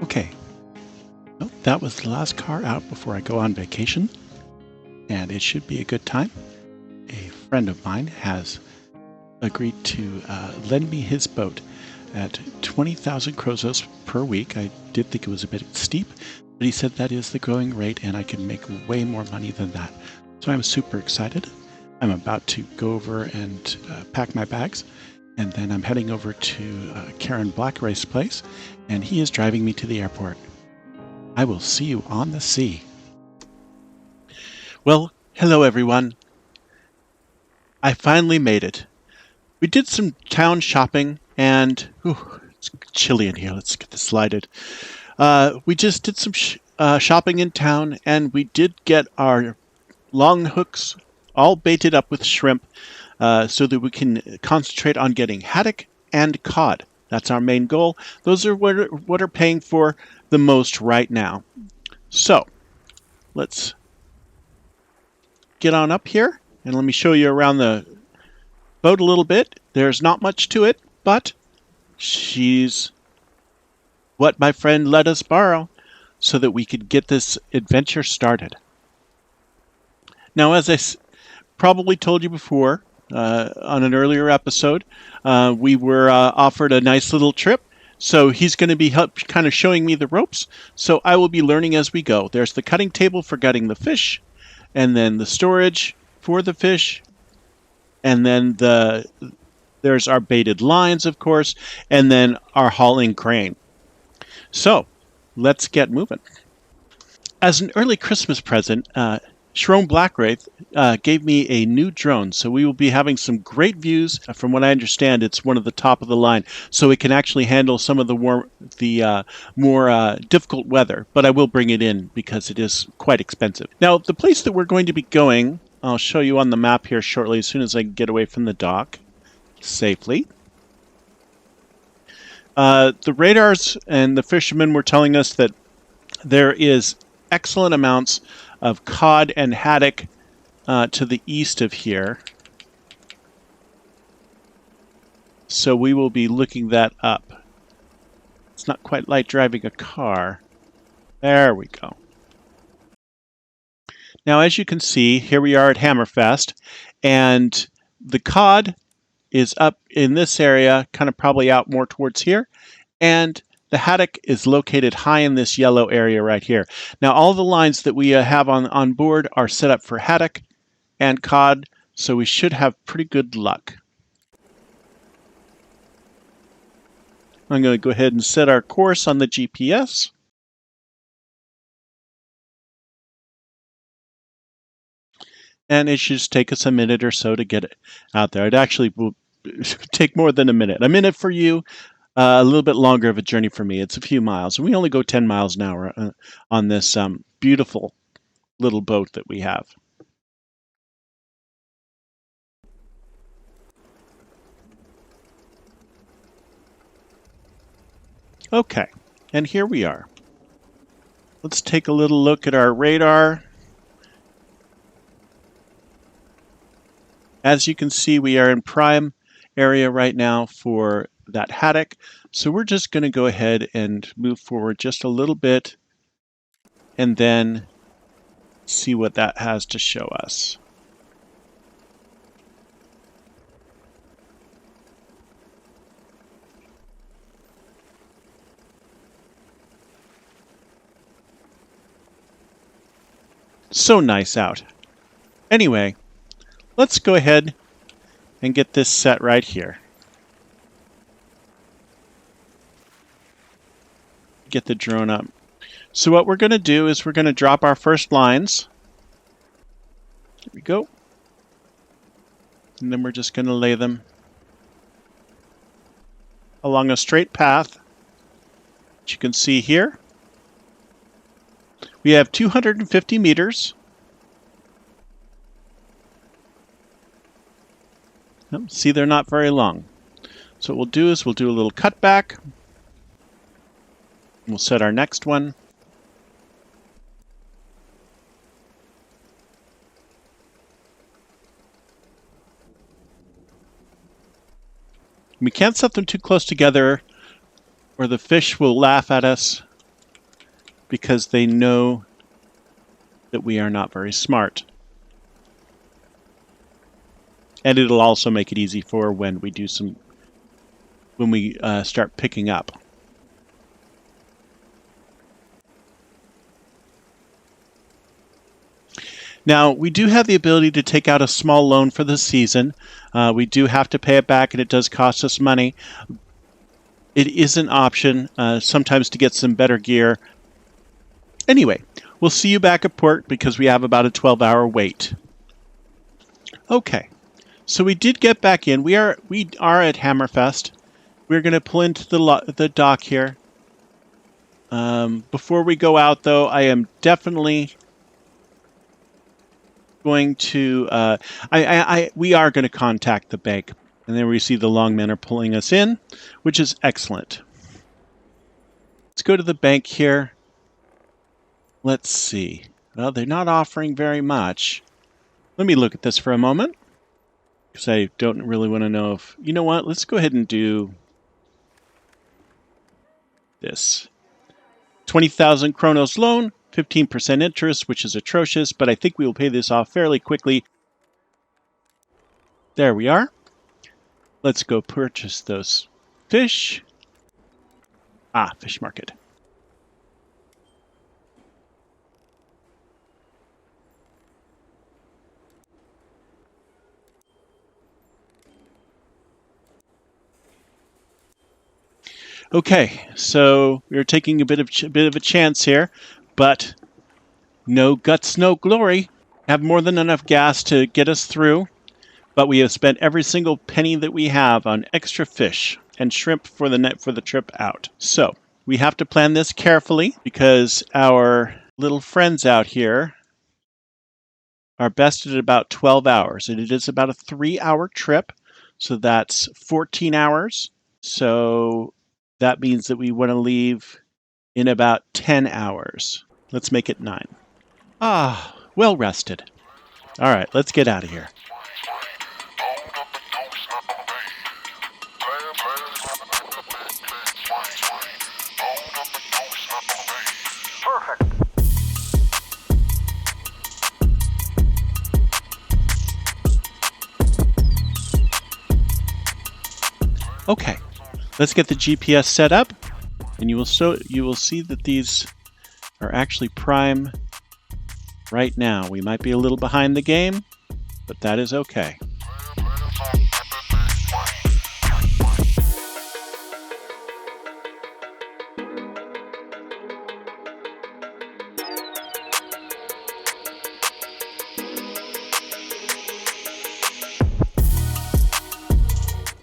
Okay, well, that was the last car out before I go on vacation, and it should be a good time. A friend of mine has agreed to lend me his boat at 20,000 krozos per week. I did think it was a bit steep, but he said that is the going rate and I can make way more money than that. So I'm super excited. I'm about to go over and pack my bags, and then I'm heading over to Karen Blackray's place, and he is driving me to the airport. I will see you on the sea. Well, hello everyone. I finally made it. We did some town shopping, and it's chilly in here. Let's get this lighted. We just did some shopping in town, and we did get our long hooks all baited up with shrimp so that we can concentrate on getting haddock and cod. That's our main goal. Those are what are paying for the most right now. So let's get on up here, and let me show you around the boat a little bit. There's not much to it, but she's what my friend let us borrow so that we could get this adventure started. Now, as I probably told you before on an earlier episode, we were offered a nice little trip. So he's going to be kind of showing me the ropes. So I will be learning as we go. There's the cutting table for gutting the fish, and then the storage for the fish, and then there's our baited lines, of course, and then our hauling crane. So let's get moving. As an early Christmas present, Sharon Blackwraith gave me a new drone, so we will be having some great views. From what I understand, it's one of the top of the line, so it can actually handle some of the more difficult weather. But I will bring it in because it is quite expensive. Now, the place that we're going to be going, I'll show you on the map here shortly as soon as I get away from the dock safely. The radars and the fishermen were telling us that there is excellent amounts of cod and haddock to the east of here. So we will be looking that up. It's not quite like driving a car. There we go. Now, as you can see, here we are at Hammerfest, and the cod is up in this area, kind of probably out more towards here, and the haddock is located high in this yellow area right here. Now, all the lines that we have on board are set up for haddock and cod, so we should have pretty good luck. I'm going to go ahead and set our course on the GPS. And it should just take us a minute or so to get it out there. It actually will take more than a minute. A minute for you, a little bit longer of a journey for me. It's a few miles. And we only go 10 miles an hour on this beautiful little boat that we have. Okay, and here we are. Let's take a little look at our radar. As you can see, we are in prime area right now for that haddock. So we're just going to go ahead and move forward just a little bit and then see what that has to show us. So nice out. Anyway, let's go ahead and get this set right here. Get the drone up. So what we're going to do is we're going to drop our first lines. Here we go. And then we're just going to lay them along a straight path, which you can see here. We have 250 meters. See, they're not very long. So what we'll do is we'll do a little cutback. We'll set our next one. We can't set them too close together or the fish will laugh at us because they know that we are not very smart. And it'll also make it easy for when we start picking up. Now, we do have the ability to take out a small loan for the season. We do have to pay it back, and it does cost us money. It is an option, sometimes to get some better gear. Anyway, we'll see you back at port because we have about a 12-hour wait. Okay, so we did get back in. We are at Hammerfest. We're going to pull into the dock here. Before we go out, though, I am definitely going to we are going to contact the bank, and then we see the longmen are pulling us in, which is excellent. Let's go to the bank here. Let's see. Well, they're not offering very much. Let me look at this for a moment, because I don't really want to know if... You know what? Let's go ahead and do this. 20,000 Kronos loan, 15% interest, which is atrocious, but I think we will pay this off fairly quickly. There we are. Let's go purchase those fish. Fish market. Okay, so we're taking a bit of a chance here, but no guts, no glory. Have more than enough gas to get us through, but we have spent every single penny that we have on extra fish and shrimp for the trip out. So we have to plan this carefully because our little friends out here are best at about 12 hours, and it is about a 3-hour trip, so that's 14 hours. So that means that we want to leave in about 10 hours. Let's make it 9. Well rested. All right, let's get out of here. Perfect. Okay, let's get the GPS set up, and you will see that these are actually prime right now. We might be a little behind the game, but that is okay.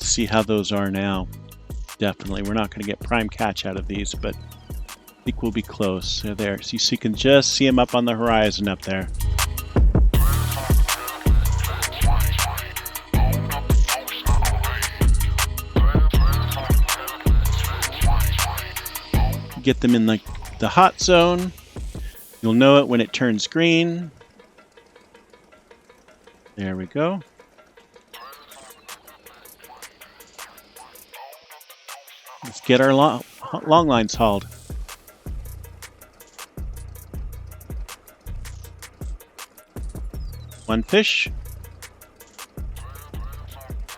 See how those are now. Definitely, we're not going to get prime catch out of these, but I think we'll be close. They're there. So you can just see them up on the horizon up there. Get them in the hot zone. You'll know it when it turns green. There we go. Let's get our long lines hauled. One fish.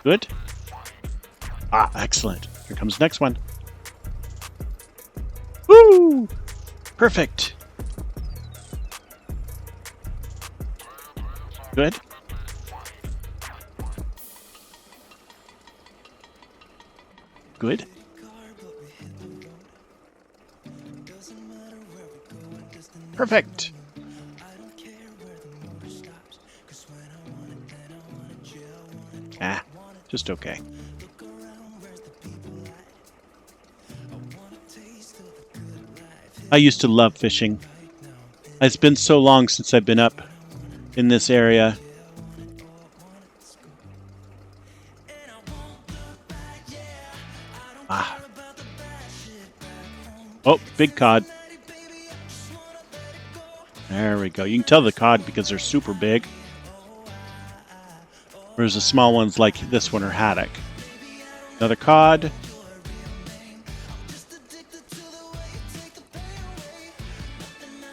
Good. Excellent. Here comes the next one. Woo! Perfect. Good. Good. Perfect. Just okay. I used to love fishing. It's been so long since I've been up in this area. Oh, big cod. There we go. You can tell the cod because they're super big. Whereas the small ones like this one are haddock. Another cod.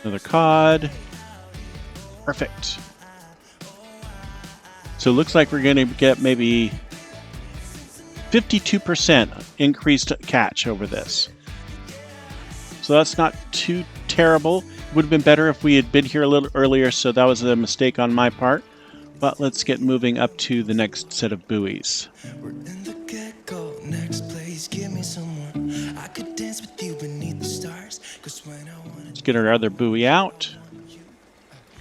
Another cod. Perfect. So it looks like we're going to get maybe 52% increased catch over this. So that's not too terrible. It would have been better if we had been here a little earlier, so that was a mistake on my part. But let's get moving up to the next set of buoys. We're in the get-go, next place, give me someone. I could dance with you beneath the stars. 'Cause when I wanted Let's get our other buoy out.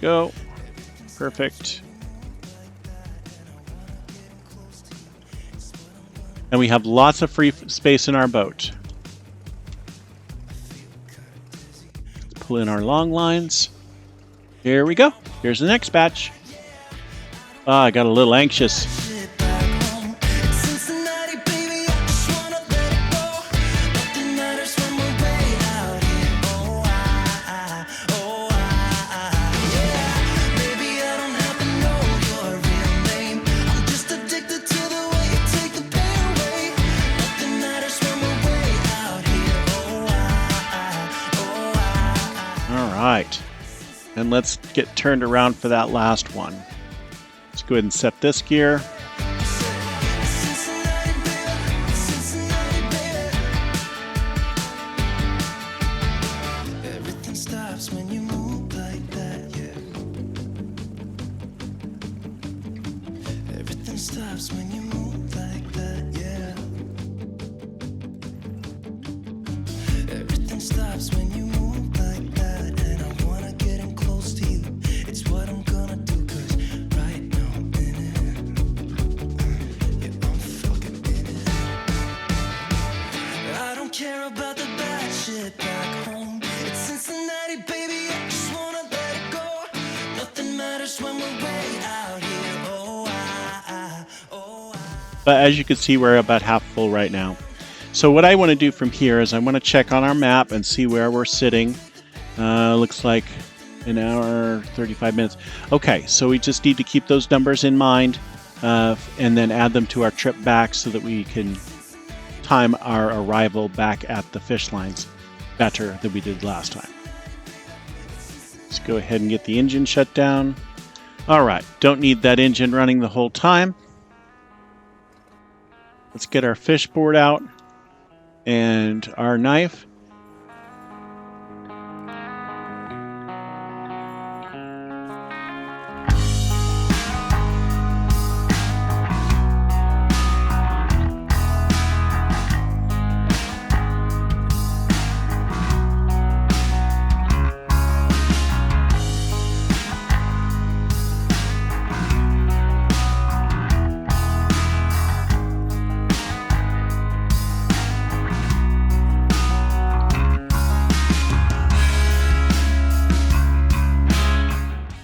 Go. Perfect. And we have lots of free space in our boat. Let's pull in our long lines. Here we go. Here's the next batch. Ah, I got a little anxious. sit back home. It's Cincinnati, baby, I just wanna let it go. Nothing matters when we're way out here. Yeah. Maybe I don't have to know your real name. I'm just addicted to the way you take the pain away. Nothing matters when we're way out here. All right. And let's get turned around for that last one. Let's go ahead and set this gear. Cincinnati, baby, Cincinnati, baby. Everything stops when you move like that, yeah. Everything stops when you move like that, yeah. Everything stops when you move like that, and I wanna get in close to you. It's what I'm gonna do, 'cause right now I'm in it. Yeah, I'm fucking in it. I don't care about the bad shit back home. It's Cincinnati, baby, I just wanna let it go. Nothing matters when we're way out here. But as you can see, we're about half full right now. So what I want to do from here is I want to check on our map and see where we're sitting. Looks like an hour, 35 minutes. Okay, so we just need to keep those numbers in mind and then add them to our trip back so that we can time our arrival back at the fish lines better than we did last time. Let's go ahead and get the engine shut down. All right, don't need that engine running the whole time. Let's get our fish board out and our knife.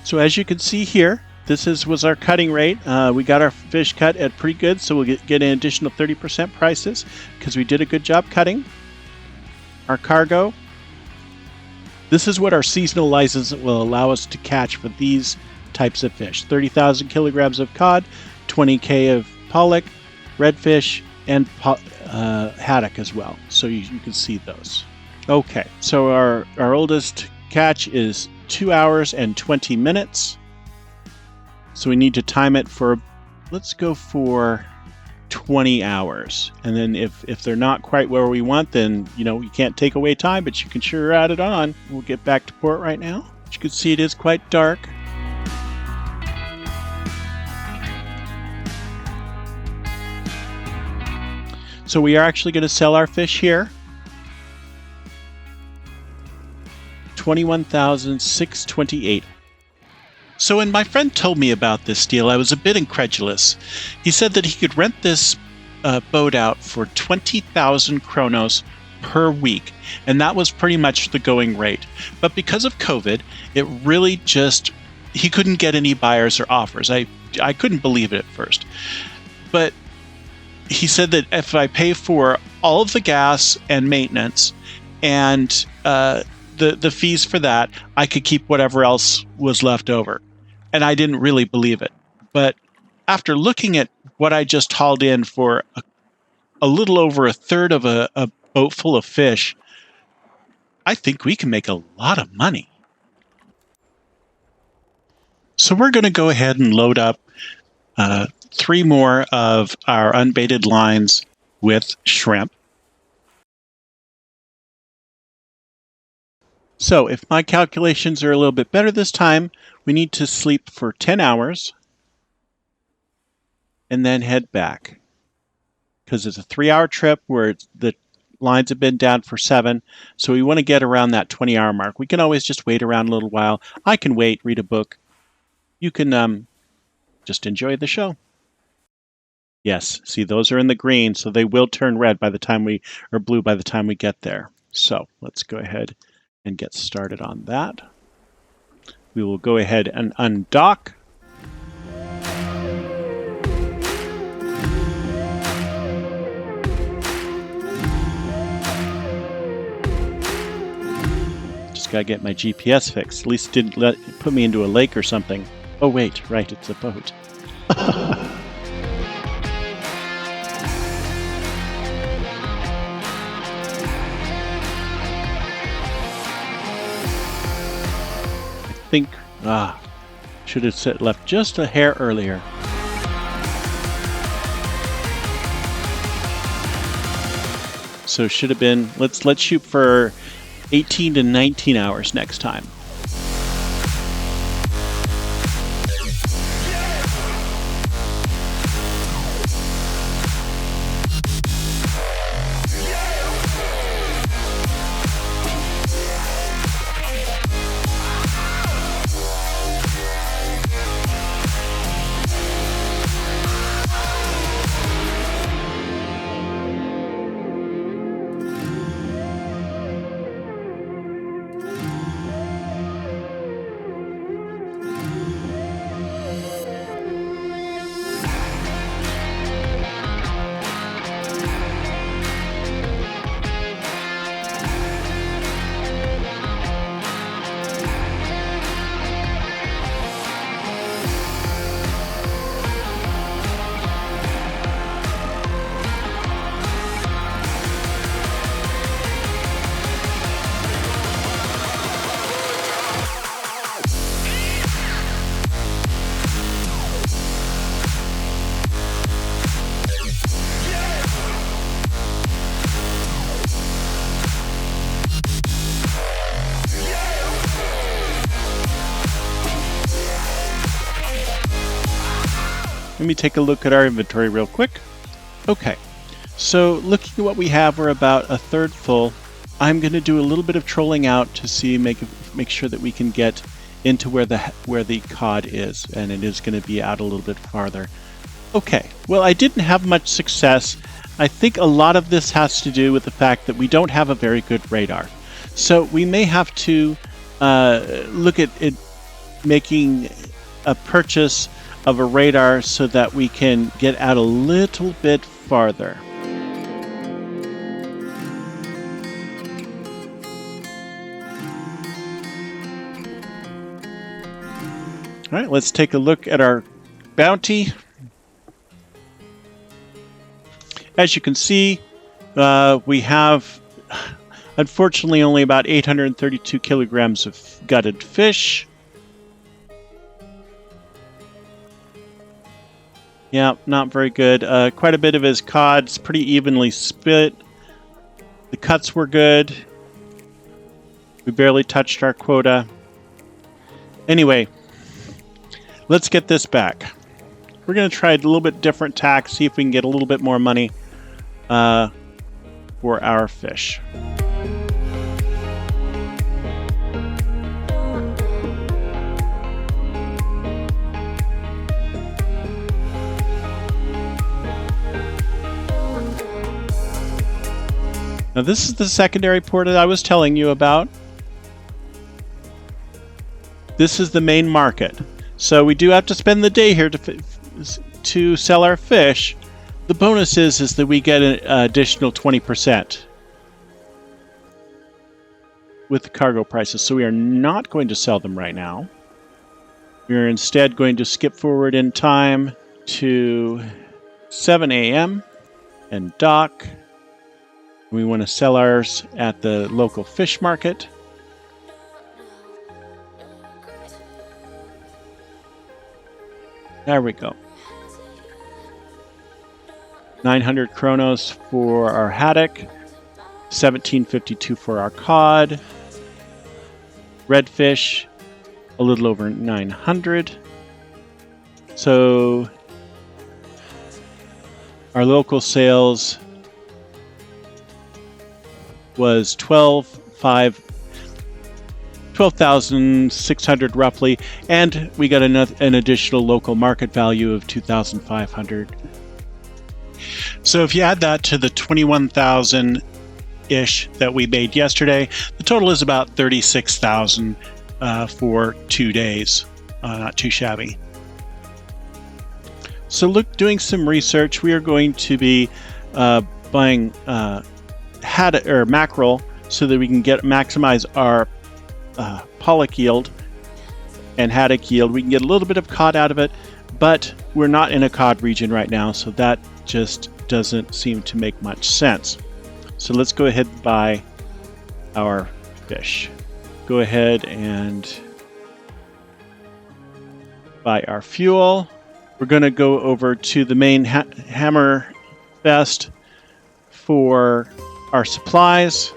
So as you can see here, this was our cutting rate. We got our fish cut at pretty good, so we'll get an additional 30% prices because we did a good job cutting. Our cargo. This is what our seasonal license will allow us to catch for these types of fish. 30,000 kilograms of cod, 20K of pollock, redfish, and haddock as well. So you can see those. Okay, so our oldest catch is 2 hours and 20 minutes. So we need to time it for, let's go for 20 hours. And then if they're not quite where we want, then, you can't take away time, but you can sure add it on. We'll get back to port right now. As you can see, it is quite dark. So we are actually going to sell our fish here. $21,628. So when my friend told me about this deal, I was a bit incredulous. He said that he could rent this boat out for 20,000 kronos per week, and that was pretty much the going rate. But because of COVID, it really just, he couldn't get any buyers or offers. I couldn't believe it at first. But he said that if I pay for all of the gas and maintenance and the fees for that, I could keep whatever else was left over. And I didn't really believe it. But after looking at what I just hauled in for a little over a third of a boat full of fish, I think we can make a lot of money. So we're going to go ahead and load up 3 more of our unbaited lines with shrimp. So if my calculations are a little bit better this time, we need to sleep for 10 hours and then head back. Because it's a 3-hour trip where the lines have been down for 7, so we want to get around that 20-hour mark. We can always just wait around a little while. I can wait, read a book. You can just enjoy the show. Yes, see, those are in the green, so they will turn red by the time or blue by the time we get there. So let's go ahead and get started on that. We will go ahead and undock. Just gotta get my GPS fixed. At least it didn't put me into a lake or something. Oh wait, right, it's a boat. I think, should have left just a hair earlier. So should have been, let's shoot for 18 to 19 hours next time. Let me take a look at our inventory real quick. Okay, so looking at what we have, we're about a third full. I'm going to do a little bit of trolling out to see make sure that we can get into where the cod is, and it is going to be out a little bit farther. Okay, well, I didn't have much success. I think a lot of this has to do with the fact that we don't have a very good radar. So we may have to look at it, making a purchase of a radar so that we can get out a little bit farther. All right, let's take a look at our bounty. As you can see, we have, unfortunately, only about 832 kilograms of gutted fish. Yeah, not very good. Quite a bit of his cod's pretty evenly split. The cuts were good. We barely touched our quota. Anyway, let's get this back. We're going to try a little bit different tack, see if we can get a little bit more money for our fish. Now this is the secondary port that I was telling you about. This is the main market. So we do have to spend the day here to sell our fish. The bonus is that we get an additional 20% with the cargo prices. So we are not going to sell them right now. We are instead going to skip forward in time to 7 a.m. and dock. We want to sell ours at the local fish market. There we go. 900 chronos for our haddock, 1752 for our cod, redfish, a little over 900. So our local sales was 12,600 roughly, and we got an additional local market value of 2,500. So if you add that to the 21,000-ish that we made yesterday, the total is about 36,000 for 2 days. Not too shabby. So doing some research, we are going to be buying mackerel so that we can maximize our pollock yield and haddock yield. We can get a little bit of cod out of it, but we're not in a cod region right now, so that just doesn't seem to make much sense. So let's go ahead and buy our fish. Go ahead and buy our fuel. We're going to go over to the main hammer fest for our supplies.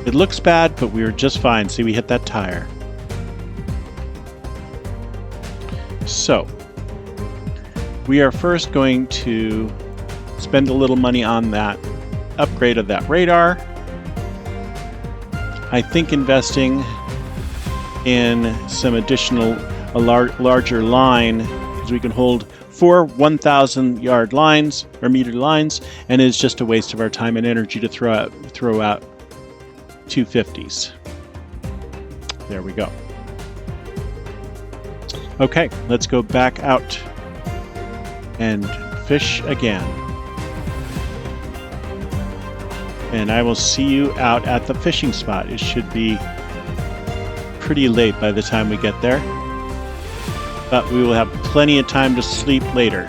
It looks bad, but we were just fine. See, we hit that tire. So, we are first going to spend a little money on that upgrade of that radar. I think investing in some additional, larger line, because we can hold 4 1,000-yard lines or meter lines, and it's just a waste of our time and energy to throw out 250s. There we go. Okay, let's go back out and fish again. And I will see you out at the fishing spot. It should be pretty late by the time we get there, but we will have plenty of time to sleep later.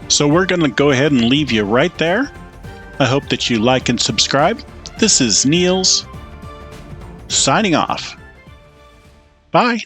So we're going to go ahead and leave you right there. I hope that you like and subscribe. This is Niels, signing off. Bye.